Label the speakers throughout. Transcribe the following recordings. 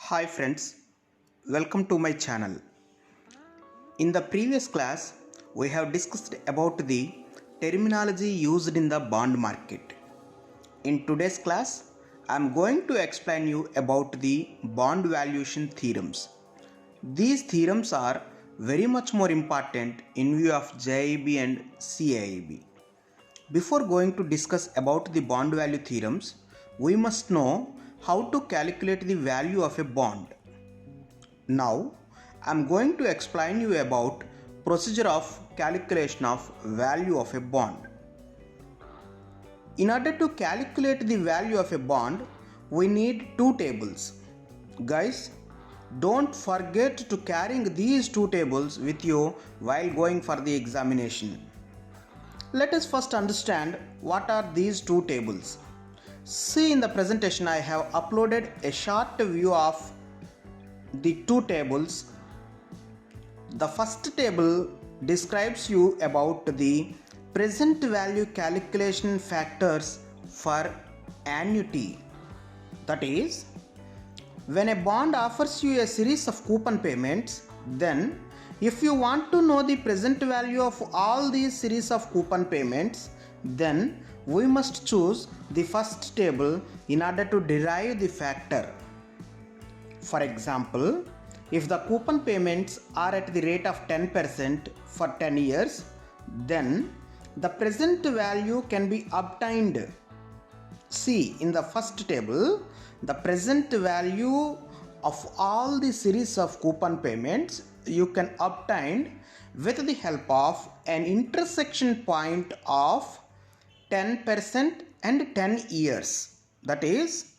Speaker 1: Hi friends, welcome to my channel. In the previous class, we have discussed about the terminology used in the bond market. In today's class, I am going to explain you about the bond valuation theorems. These theorems are very much more important in view of JIB and CIIB. Before going to discuss about the bond value theorems, we must know how to calculate the value of a bond. Now, I am going to explain you about procedure of calculation of value of a bond. In order to calculate the value of a bond, we need two tables. Guys, don't forget to carrying these two tables with you while going for the examination. Let us first understand what are these two tables. See, in the presentation I have uploaded a short view of the two tables. The first table describes you about the present value calculation factors for annuity. That is, when a bond offers you a series of coupon payments, then if you want to know the present value of all these series of coupon payments, then we must choose the first table in order to derive the factor. For example, if the coupon payments are at the rate of 10% for 10 years, then the present value can be obtained. See, in the first table, the present value of all the series of coupon payments you can obtain with the help of an intersection point of 10% and 10 years. That is,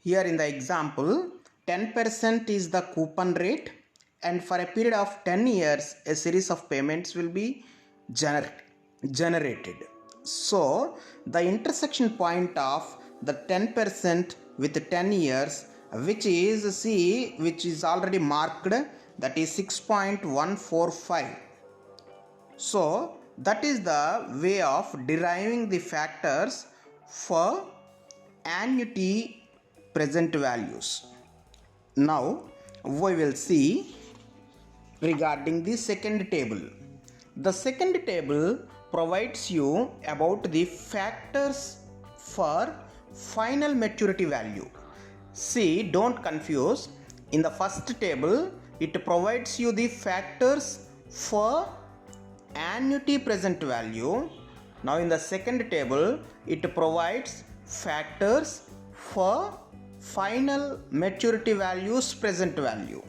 Speaker 1: here in the example, 10% is the coupon rate, and for a period of 10 years a series of payments will be generated. So the intersection point of the 10% with 10 years, which is already marked, that is 6.145. so that is the way of deriving the factors for annuity present values. Now we will see regarding the second table. The second table provides you about the factors for final maturity value. See, don't confuse. In the first table, it provides you the factors for annuity present value. Now in the second table, it provides factors for final maturity values present value.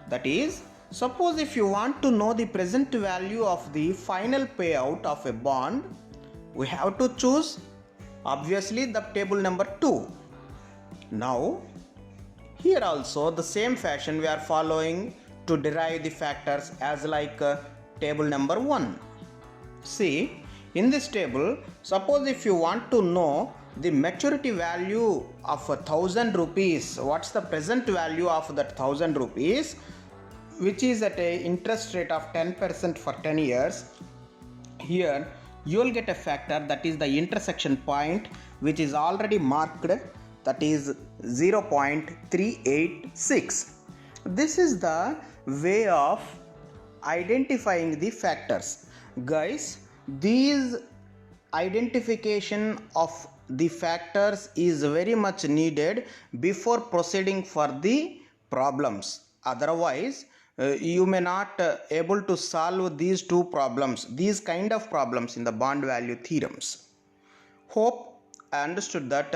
Speaker 1: That is, suppose if you want to know the present value of the final payout of a bond, we have to choose obviously the table number 2. Now here also the same fashion we are following to derive the factors as like table number 1. See, in this table, suppose if you want to know the maturity value of 1,000 rupees, what's the present value of that 1,000 rupees, which is at a interest rate of 10% for 10 years, here you will get a factor, that is the intersection point, which is already marked, that is 0.386. This is the way of identifying the factors. Guys, these identification of the factors is very much needed before proceeding for the problems. Otherwise, you may not able to solve these two problems, these kind of problems in the bond value theorems. Hope I understood that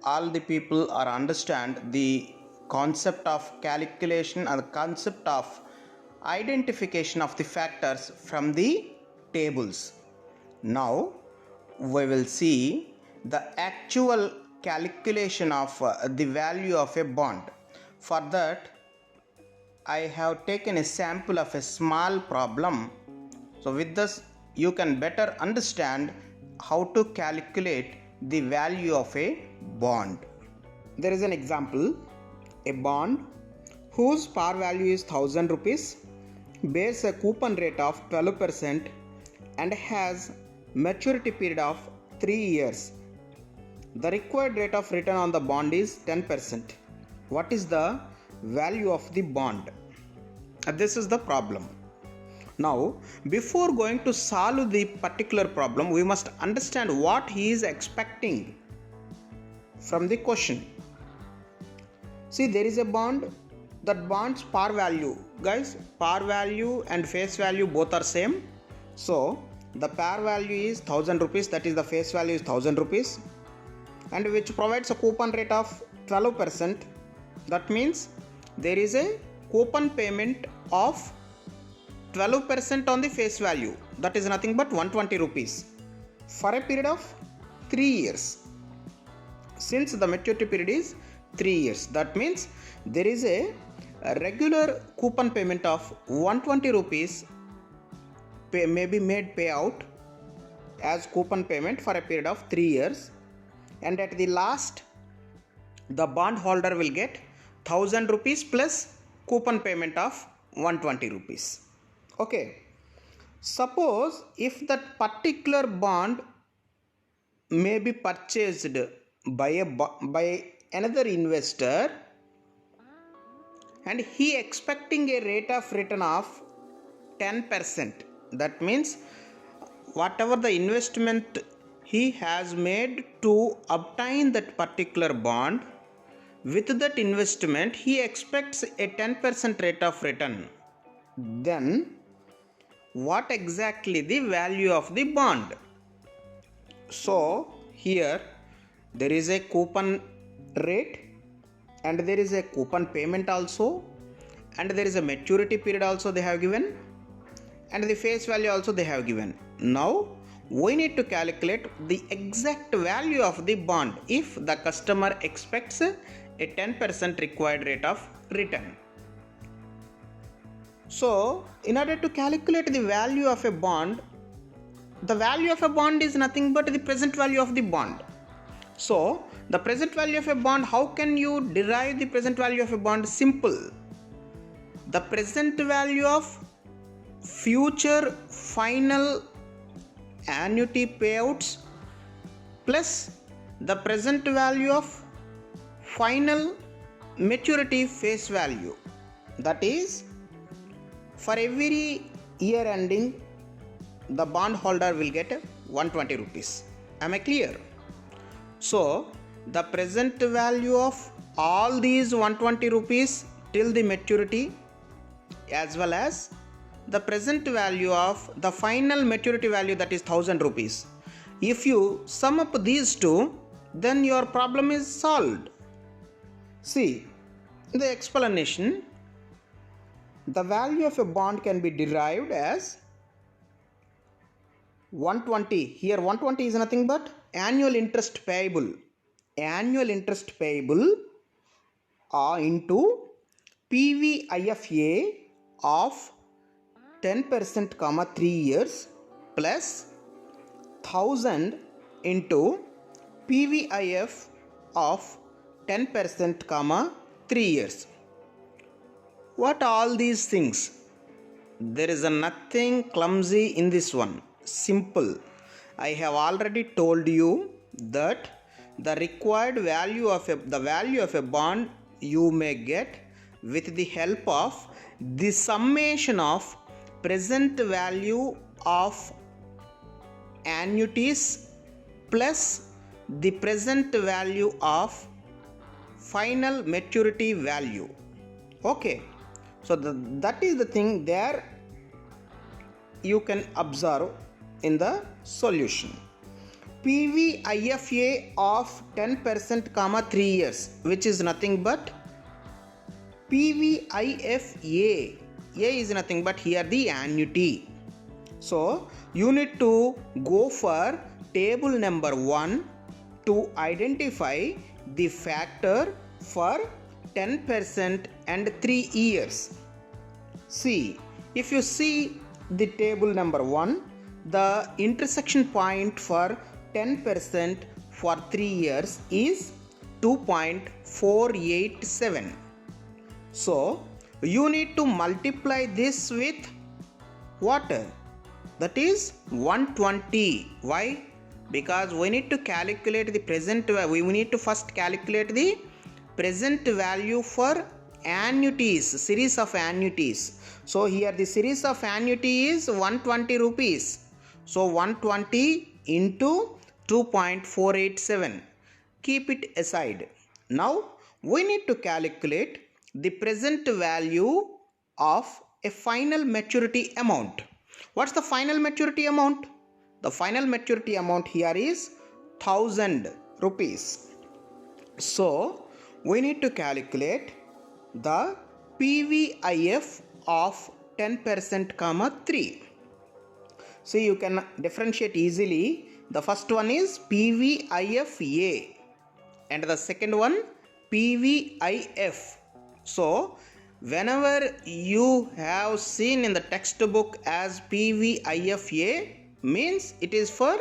Speaker 1: all the people are understand the concept of calculation and the concept of identification of the factors from the tables. Now we will see the actual calculation of the value of a bond. For that, I have taken a sample of a small problem. So with this, you can better understand how to calculate the value of a bond. There is an example, a bond whose par value is 1,000 rupees, bears a coupon rate of 12% and has maturity period of 3 years. The required rate of return on the bond is 10%. what is the value of the bond. This is the problem. Now, before going to solve the particular problem, we must understand what he is expecting from the question. See, there is a bond. That bond's par value, guys, par value and face value both are same. So the par value is 1000 rupees, that is the face value is 1000 rupees, and which provides a coupon rate of 12%. That means there is a coupon payment of 12% on the face value, that is nothing but 120 rupees for a period of 3 years. Since the maturity period is 3 years, that means there is a regular coupon payment of 120 rupees may be made payout as coupon payment for a period of 3 years, and at the last the bond holder will get 1000 rupees plus coupon payment of 120 rupees. Okay, suppose if that particular bond may be purchased by another investor, and he expecting a rate of return of 10%. That means whatever the investment he has made to obtain that particular bond, with that investment he expects a 10% rate of return. Then what exactly the value of the bond? So here there is a coupon rate, and there is a coupon payment also, and there is a maturity period also they have given, and the face value also they have given. Now we need to calculate the exact value of the bond if the customer expects a 10% required rate of return. So in order to calculate the value of a bond, the value of a bond is nothing but the present value of the bond. So the present value of a bond, how can you derive the present value of a bond? Simple. The present value of future final annuity payouts plus the present value of final maturity face value. That is, for every year ending, the bond holder will get 120 rupees. Am I clear? So the present value of all these 120 rupees till the maturity, as well as the present value of the final maturity value, that is 1000 rupees. If you sum up these two, then your problem is solved. See, in the explanation, the value of a bond can be derived as 120. Here 120 is nothing but annual interest payable. Annual interest payable into PVIFA of 10%, 3 years plus 1000 into PVIF of 10%, 3 years. What all these things? There is nothing clumsy in this one. Simple. I have already told you that the required value of a bond you may get with the help of the summation of present value of annuities plus the present value of final maturity value. Okay, so that is the thing there you can observe in the solution. PVIFA of 10%, 3 years, which is nothing but PVIFA. A is nothing but here the annuity. So you need to go for table number 1 to identify the factor for 10% and 3 years. See, if you see the table number 1, the intersection point for 10% for 3 years is 2.487. So you need to multiply this with what? That is 120. Why? Because we need to calculate the present, we need to first calculate the present value for annuities, series of annuities. So here the series of annuity is 120 rupees. So 120 into 2.487. Keep it aside. Now we need to calculate the present value of a final maturity amount. What's the final maturity amount? The final maturity amount here is 1000 rupees. So we need to calculate the PVIF of 10% comma 3. So you can differentiate easily. The first one is PVIFA and the second one PVIF. So whenever you have seen in the textbook as PVIFA, means it is for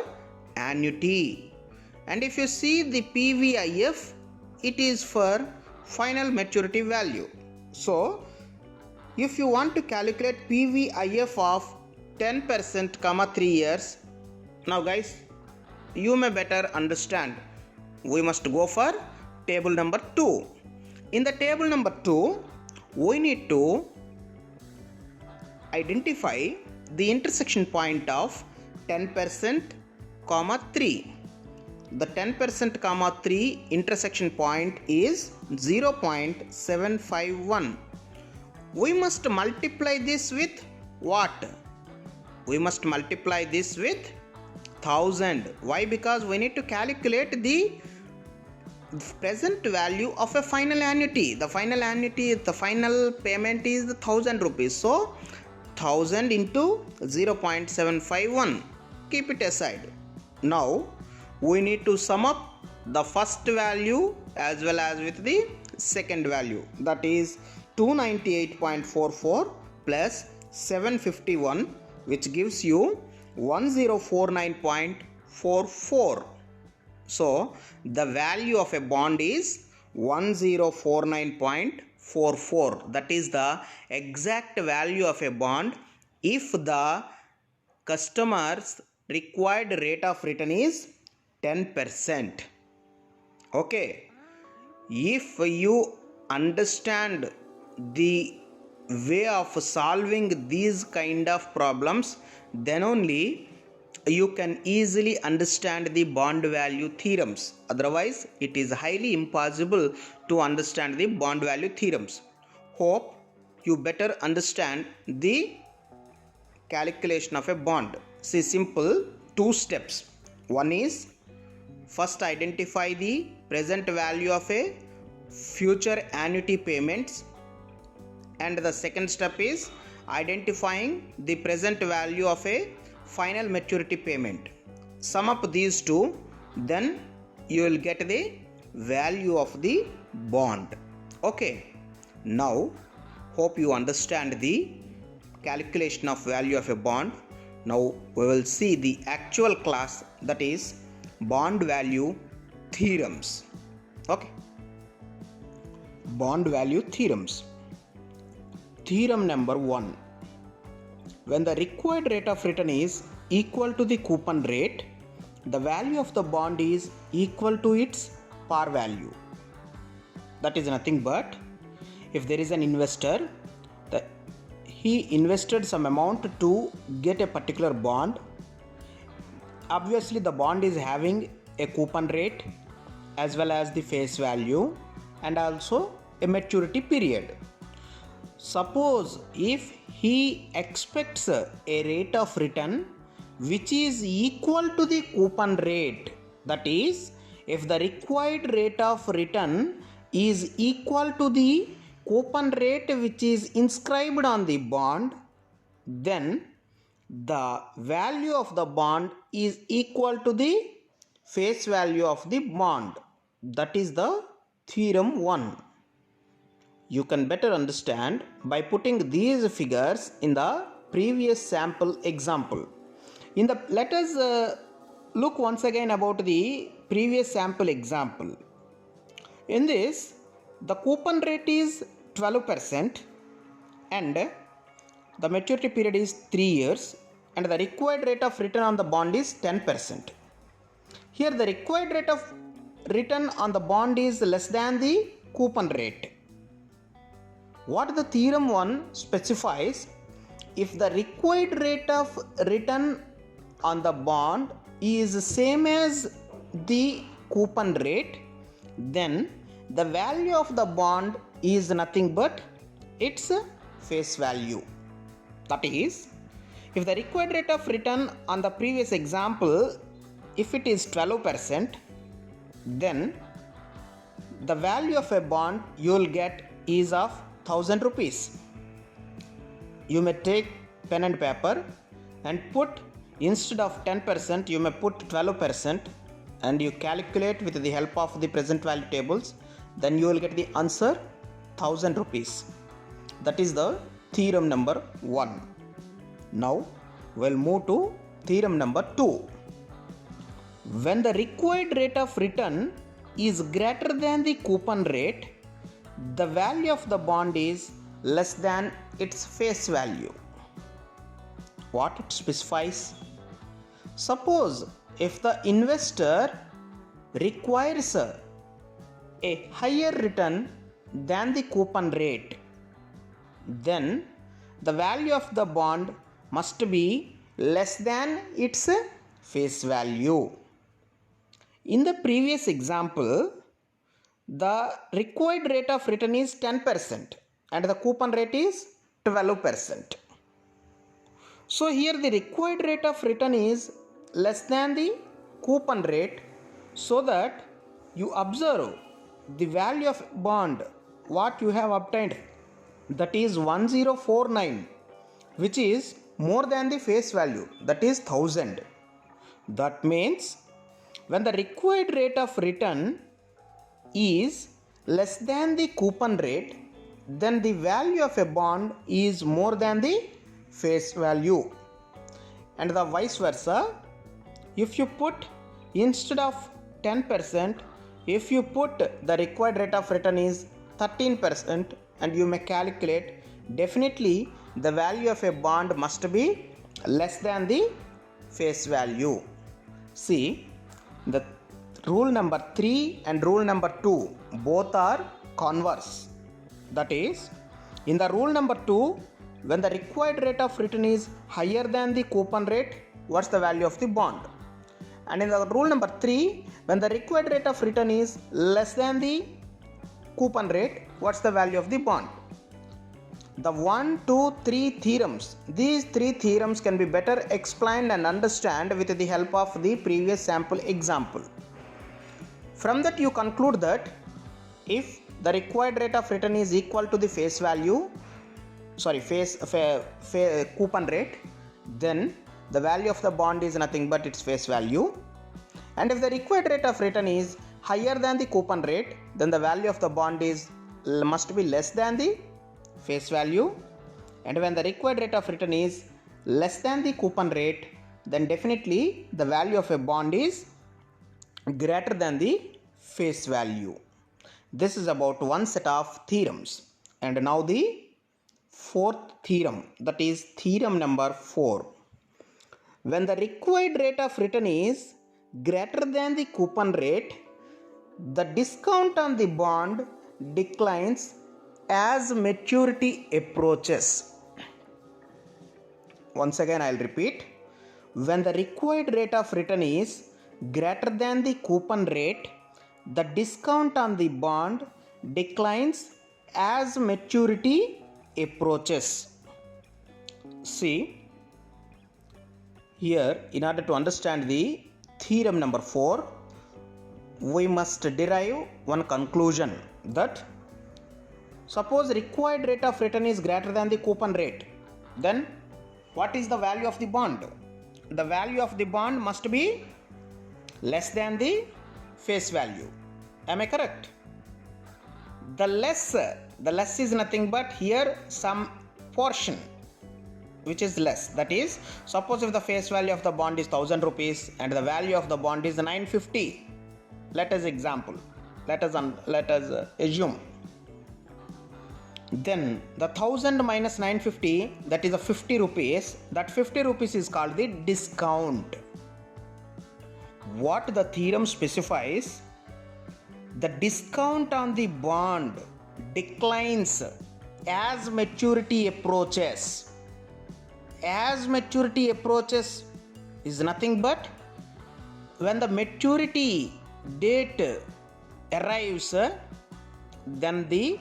Speaker 1: annuity, and if you see the PVIF, it is for final maturity value. So if you want to calculate PVIF of 10% comma 3 years, now guys, you may better understand. We must go for table number 2. In the table number 2, we need to identify the intersection point of 10% comma 3. The 10% comma 3 intersection point is 0.751. We must multiply this with what? We must multiply this with 1000. Why? Because we need to calculate the present value of a final annuity. The final annuity, the final payment is 1000 rupees. So 1000 into 0.751. Keep it aside. Now we need to sum up the first value as well as with the second value, that is 298.44 plus 751, which gives you 1049.44. So the value of a bond is 1049.44. That is the exact value of a bond if the customer's required rate of return is 10%. Okay, if you understand the way of solving these kind of problems, then only you can easily understand the bond value theorems. Otherwise it is highly impossible to understand the bond value theorems. Hope you better understand the calculation of a bond. See, simple 2 steps. One is, first identify the present value of a future annuity payments, and the second step is identifying the present value of a final maturity payment. Sum up these two, then you will get the value of the bond. Okay, now hope you understand the calculation of value of a bond. Now we will see the actual class, that is bond value theorems. Okay, bond value theorems. Theorem number 1. When the required rate of return is equal to the coupon rate, the value of the bond is equal to its par value. That is nothing but, if there is an investor, he invested some amount to get a particular bond. Obviously the bond is having a coupon rate as well as the face value and also a maturity period. Suppose if he expects a rate of return which is equal to the coupon rate, that is, if the required rate of return is equal to the coupon rate which is inscribed on the bond, then the value of the bond is equal to the face value of the bond. That is the theorem 1. You can better understand by putting these figures in the previous sample example. Let us look once again about the previous sample example. In this, the coupon rate is 12% and the maturity period is 3 years and the required rate of return on the bond is 10%. Here the required rate of return on the bond is less than the coupon rate. What the theorem 1 specifies, if the required rate of return on the bond is same as the coupon rate, then the value of the bond is nothing but its face value. That is, if the required rate of return on the previous example, if it is 12%, then the value of a bond you will get is of 1000 rupees. You may take pen and paper and put, instead of 10%, you may put 12%, and you calculate with the help of the present value tables, then you will get the answer 1000 rupees. That is the theorem number 1. Now we'll move to theorem number 2. When the required rate of return is greater than the coupon rate, the value of the bond is less than its face value. What it specifies? Suppose if the investor requires a higher return than the coupon rate, then the value of the bond must be less than its face value. In the previous example, the required rate of return is 10% and the coupon rate is 12%. So here the required rate of return is less than the coupon rate, so that you observe the value of bond what you have obtained, that is 1049, which is more than the face value, that is 1000. That means when the required rate of return is less than the coupon rate, then the value of a bond is more than the face value. And the vice versa, if you put, instead of 10%, if you put the required rate of return is 13%, and you may calculate, definitely the value of a bond must be less than the face value. See, the rule number 3 and rule number 2 both are converse. That is, in the rule number 2, when the required rate of return is higher than the coupon rate, what's the value of the bond? And in the rule number 3, when the required rate of return is less than the coupon rate, what's the value of the bond? The 1, 2, 3 theorems, these 3 theorems can be better explained and understand with the help of the previous sample example. From that you conclude that if the required rate of return is equal to the face value, coupon rate, then the value of the bond is nothing but its face value. And if the required rate of return is higher than the coupon rate, then the value of the bond must be less than the face value. And when the required rate of return is less than the coupon rate, then definitely the value of a bond is greater than the face value. This is about one set of theorems. And now the fourth theorem, that is theorem number 4. When the required rate of return is greater than the coupon rate, the discount on the bond declines as maturity approaches. Once again I will repeat. When the required rate of return is greater than the coupon rate, the discount on the bond declines as maturity approaches. See, here in order to understand the theorem number 4, we must derive one conclusion, that suppose required rate of return is greater than the coupon rate, then what is the value of the bond? The value of the bond must be less than the face value. Am I correct? The less is nothing but here some portion which is less. That is, suppose if the face value of the bond is 1000 rupees and the value of the bond is 950. Let us assume. Then the 1000 minus 950, that is a 50 rupees. That 50 rupees is called the discount. What the theorem specifies, the discount on the bond declines as maturity approaches. As maturity approaches is nothing but when the maturity date arrives, then the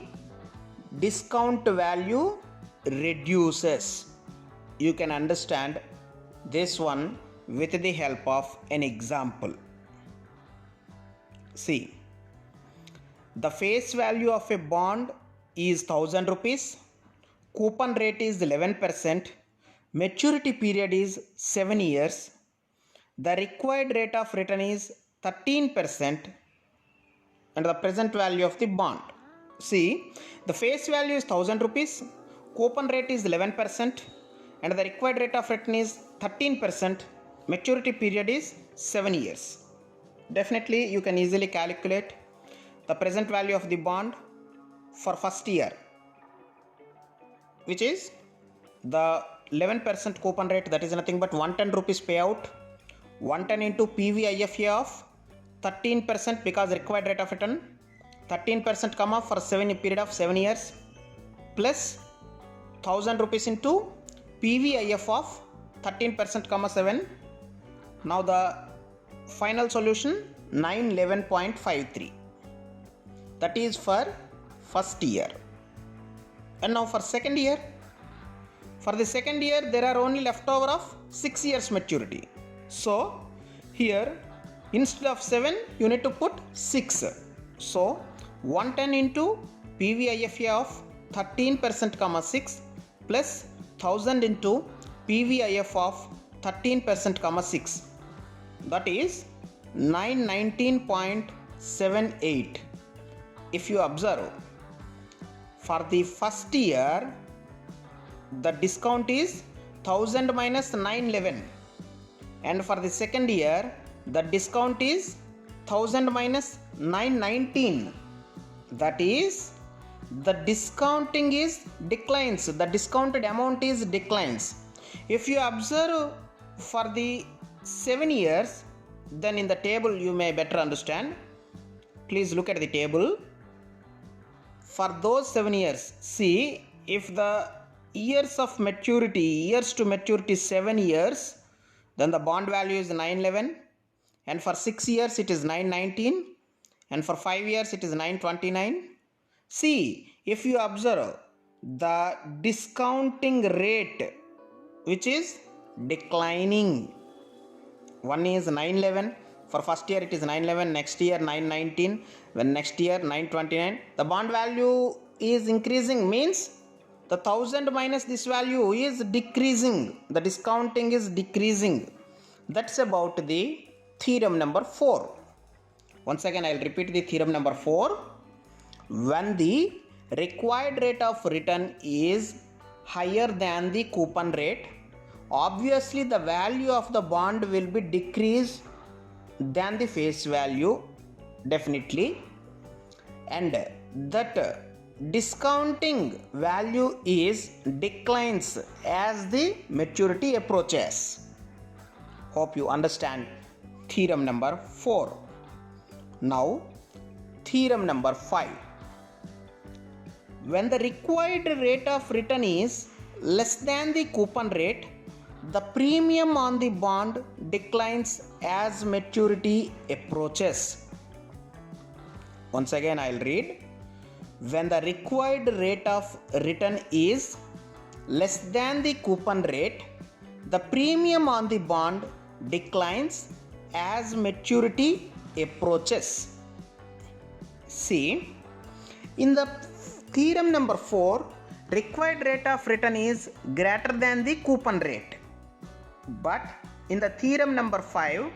Speaker 1: discount value reduces. You can understand this one with the help of an example. See, the face value of a bond is 1000 rupees, coupon rate is 11%, maturity period is 7 years, the required rate of return is 13%, and the present value of the bond. See, the face value is 1000 rupees, coupon rate is 11%, and the required rate of return is 13%, maturity period is 7 years. Definitely you can easily calculate the present value of the bond for first year, which is the 11% coupon rate, that is nothing but 110 rupees payout, 110 into PVIFA of 13% because required rate of return 13% comma for period of 7 years, plus 1000 rupees into PVIF of 13% comma 7. Now the final solution 911.53, that is for first year. And now for second year, for the second year there are only leftover of 6 years maturity. So here instead of 7 you need to put 6. So 110 into PVIFA of 13% comma 6 plus 1000 into PVIF of 13% comma 6, that is 919.78. If you observe, for the first year the discount is 1000 minus 911, and for the second year the discount is 1000 minus 919, that is the discounting is declines, the discounted amount is declines. If you observe for the 7 years, then in the table you may better understand. Please look at the table. For those 7 years, see, if the years of maturity, years to maturity 7 years, then the bond value is 911, and for 6 years it is 919, and for 5 years it is 929. See, if you observe the discounting rate which is declining, one is 911, for first year it is 911, next year 919, when next year 929, the bond value is increasing, means the 1000 minus this value is decreasing, the discounting is decreasing. That's about the theorem number 4. Once again I will repeat the theorem number 4. When the required rate of return is higher than the coupon rate, obviously the value of the bond will be decreased than the face value, definitely, and that discounting value is declines as the maturity approaches. Hope you understand theorem number 4. Now theorem number 5. When the required rate of return is less than the coupon rate, the premium on the bond declines as maturity approaches. Once again I will read. When the required rate of return is less than the coupon rate, the premium on the bond declines as maturity approaches. See, in the theorem number 4, required rate of return is greater than the coupon rate. But in the theorem number 5,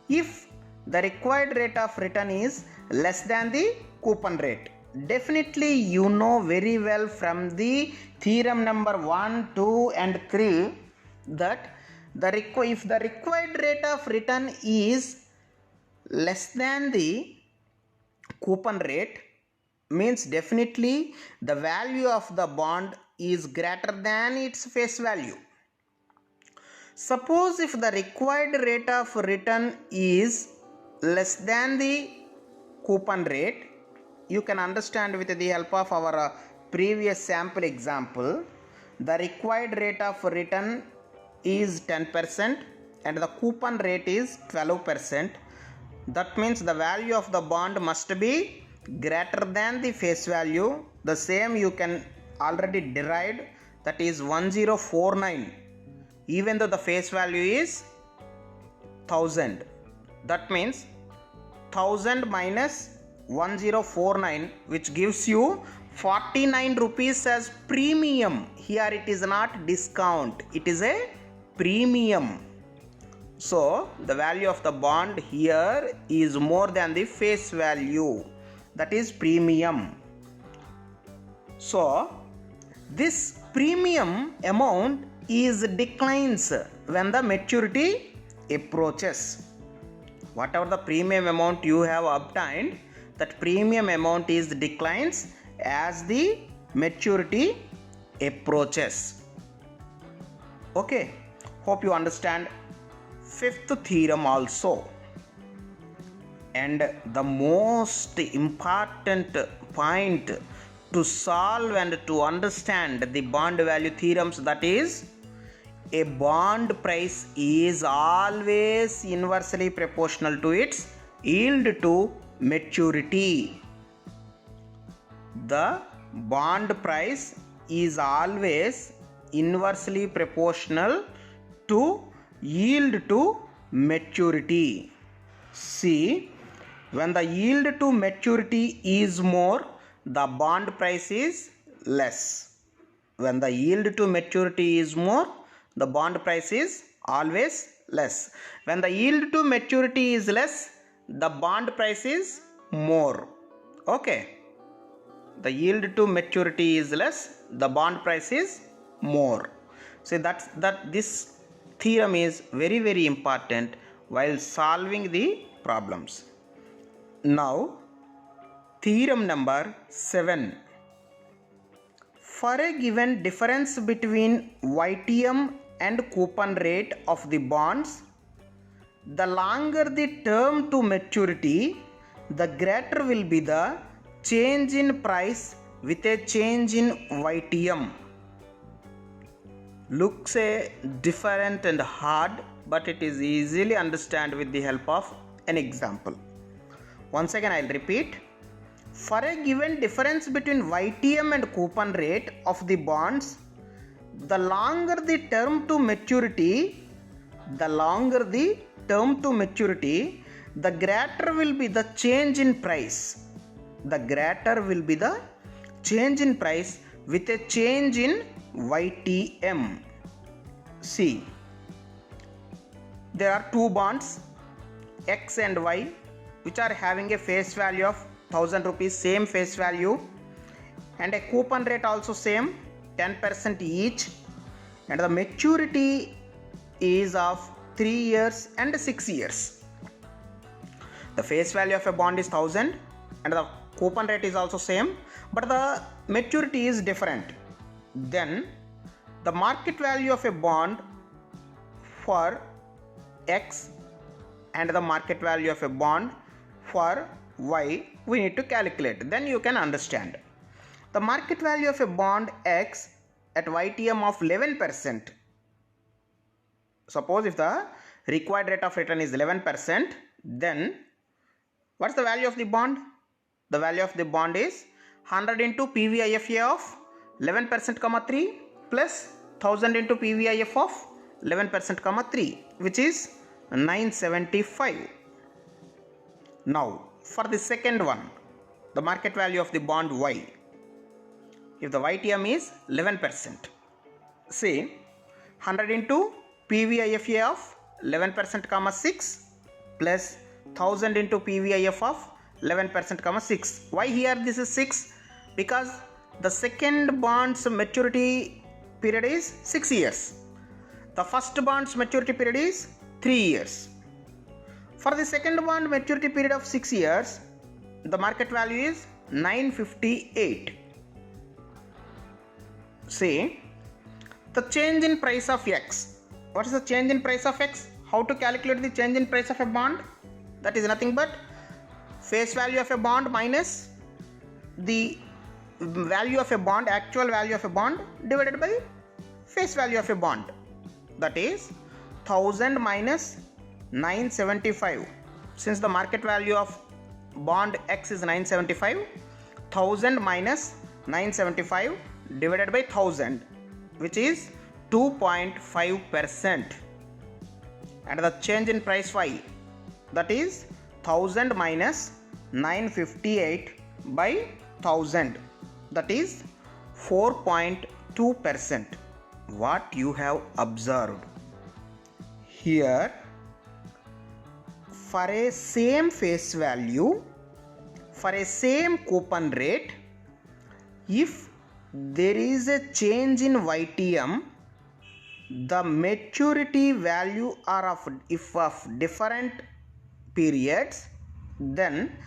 Speaker 1: if the required rate of return is less than the coupon rate, definitely you know very well from the theorem number 1, 2 and 3 that if the required rate of return is less than the coupon rate, means definitely the value of the bond is greater than its face value. Suppose if the required rate of return is less than the coupon rate, you can understand with the help of our previous sample example. The required rate of return is 10% and the coupon rate is 12%. That means the value of the bond must be greater than the face value. The same you can already derive, that is 1049, even though the face value is 1000. That means 1000 minus 1049, which gives you 49 rupees as premium. Here it is not discount, it is a premium. So the value of the bond here is more than the face value, that is premium. So this premium amount is declines when the maturity approaches. Whatever the premium amount you have obtained, that premium amount is declines as the maturity approaches. Okay, hope you understand fifth theorem also. And the most important point to solve and to understand the bond value theorems, that is, a bond price is always inversely proportional to its yield to maturity. The bond price is always inversely proportional to yield to maturity. See, when the yield to maturity is more, the bond price is less. When the yield to maturity is more, the bond price is always less. When the yield to maturity is less, the bond price is more. Okay. The yield to maturity is less, the bond price is more. So this theorem is very, very important while solving the problems. Now, theorem number 7. For a given difference between YTM and coupon rate of the bonds, the longer the term to maturity, the greater will be the change in price with a change in YTM. Looks different and hard, but it is easily understand with the help of an example. Once again I will repeat. For a given difference between YTM and coupon rate of the bonds, the longer the term to maturity, the greater will be the change in price. The greater will be the change in price with a change in YTM. See, there are two bonds X and Y which are having a face value of 1000 rupees, same face value, and a coupon rate also same, 10% each, and the maturity is of 3 years and 6 years. The face value of a bond is 1000 and the coupon rate is also same, but the maturity is different. Then the market value of a bond for X and the market value of a bond for Y we need to calculate. Then you can understand. The market value of a bond X at YTM of 11%. Suppose if the required rate of return is 11%, then what's the value of the bond? The value of the bond is 100 into PVIFA of 11%, 3 plus 1000 into PVIF of 11%, 3, which is 975. Now, for the second one, the market value of the bond Y. If the YTM is 11%, say 100 into PVIFA of 11%, 6 plus 1000 into PVIF of 11%, 6. Why here this is 6? Because the second bond's maturity period is 6 years. The first bond's maturity period is 3 years. For the second bond maturity period of 6 years, the market value is 958. See, the change in price of X. What is the change in price of X? How to calculate the change in price of a bond? That is nothing but face value of a bond minus the value of a bond, actual value of a bond divided by face value of a bond. That is 1000 minus 975. Since the market value of bond X is 975, 1000 minus 975 divided by 1000, which is 2.5%. And the change in price Y, that is 1000 minus 958 by 1000, that is 4.2%. What you have observed here, for a same face value, for a same coupon rate, if there is a change in YTM, the maturity value are of different periods, then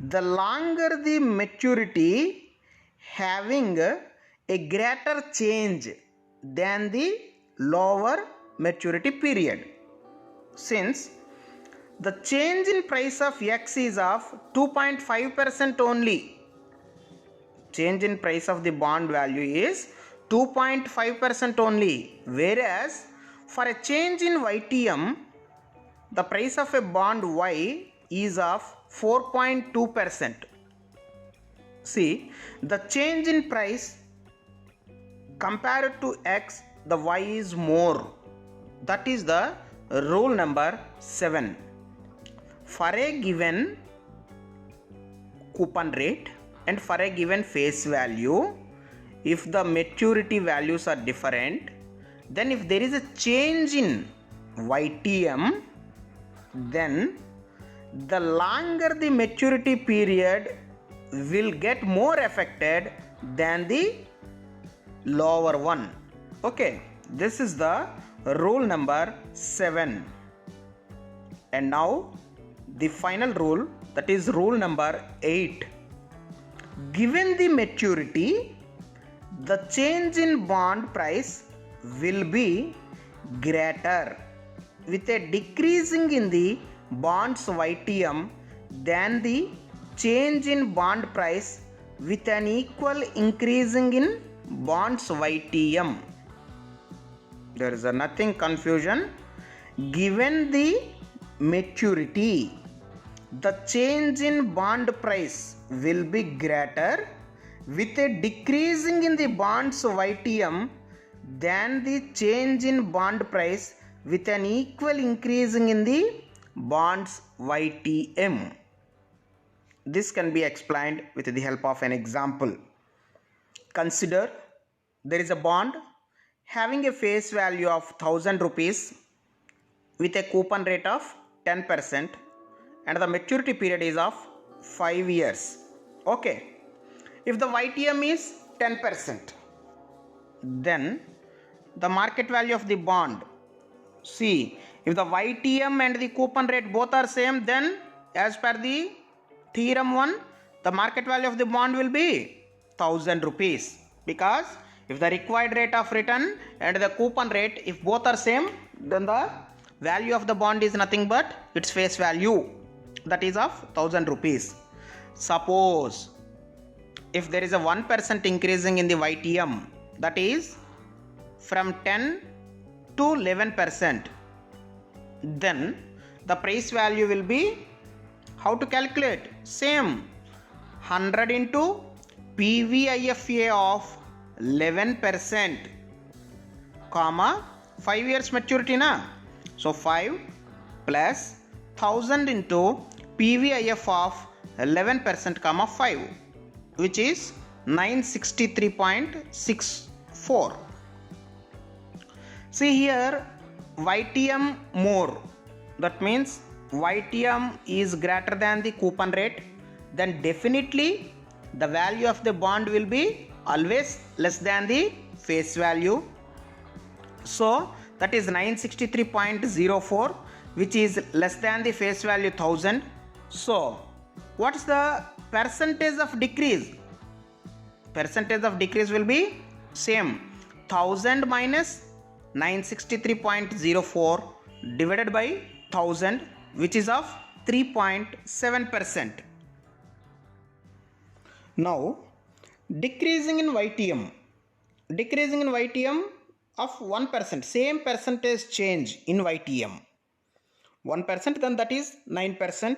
Speaker 1: the longer the maturity having a greater change than the lower maturity period. Since the change in price of X is of 2.5% only, change in price of the bond value is 2.5% only, whereas for a change in YTM, the price of a bond Y is of 4.2%. See, the change in price compared to X, the Y is more. That is the rule number 7. For a given coupon rate and for a given face value, if the maturity values are different, then if there is a change in YTM, then the longer the maturity period will get more affected than the lower one. Okay, this is the rule number 7. And now the final rule, that is rule number 8. Given the maturity, the change in bond price will be greater with a decreasing in the bonds YTM than the change in bond price with an equal increasing in bonds YTM. There is nothing confusion. Given the maturity, the change in bond price will be greater with a decreasing in the bonds YTM than the change in bond price with an equal increasing in the bonds YTM. This can be explained with the help of an example. Consider there is a bond having a face value of 1000 rupees with a coupon rate of 10% and the maturity period is of 5 years. Okay. If the YTM is 10%, then the market value of the bond, see, if the YTM and the coupon rate both are same, then as per the theorem 1, the market value of the bond will be 1000 rupees, because if the required rate of return and the coupon rate, if both are same, then the value of the bond is nothing but its face value, that is of 1000 rupees. Suppose if there is a 1% increasing in the YTM, that is from 10 to 11%, then the price value will be, how to calculate? Same, 100 into PVIFA of 11%, comma 5 years maturity na. So 5 plus 1000 into PVIF of 11%, comma 5, which is 963.64. See here, YTM more, that means YTM is greater than the coupon rate, then definitely the value of the bond will be always less than the face value. So that is 963.04, which is less than the face value 1000. So what is the percentage of decrease? Percentage of decrease will be same, 1000 minus 963.04 divided by 1000, which is of 3.7%. Now decreasing in YTM of 1%, same percentage change in YTM 1%, then that is 9%.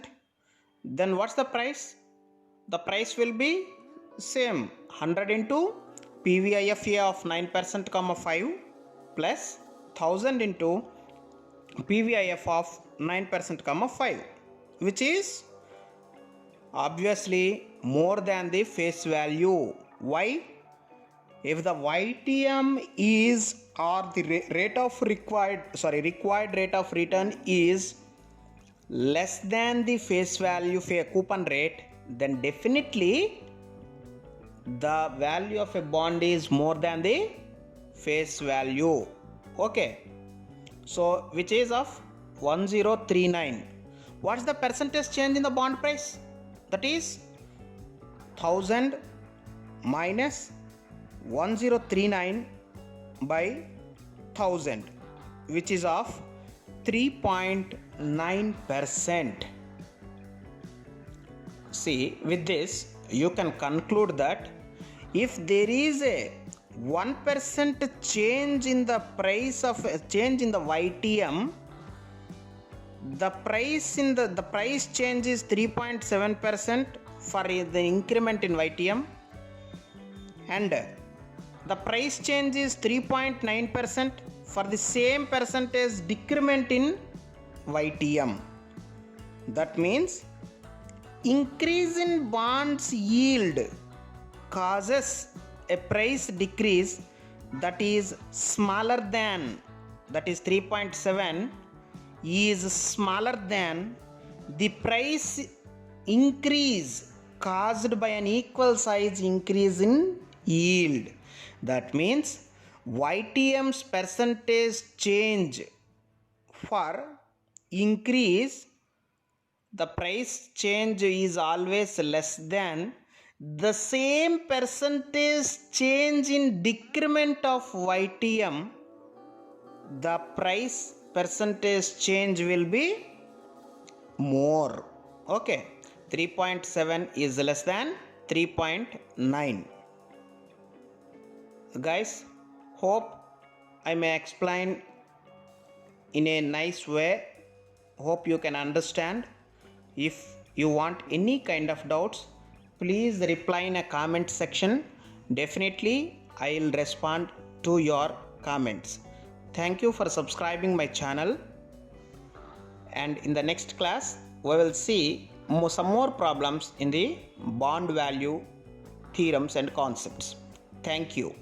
Speaker 1: Then what's the price? The price will be same 100 into PVIFA of 9% comma 5 plus 1000 into PVIF of 9% comma 5, which is obviously more than the face value. Why? If the YTM is or the required rate of return is less than the face value coupon rate, then definitely the value of a bond is more than the face value. Okay, so which is of 1039. What's the percentage change in the bond price? That is 1000 minus 1039 by 1000, which is of 3.9%. See, with this you can conclude that if there is a 1% change in the price of change in the YTM, the price change is 3.7% for the increment in YTM, and the price change is 3.9% for the same percentage decrement in YTM. That means increase in bonds yield causes a price decrease that is smaller than, that is 3.7 is smaller than the price increase caused by an equal size increase in yield. That means YTM's percentage change for increase, the price change is always less than the same percentage change in decrement of YTM. The price percentage change will be more. Okay, 3.7 is less than 3.9. Guys, hope I may explain in a nice way. Hope you can understand. If you want any kind of doubts, please reply in a comment section. Definitely I will respond to your comments. Thank you for subscribing my channel, and in the next class we will see some more problems in the bond value theorems and concepts. Thank you.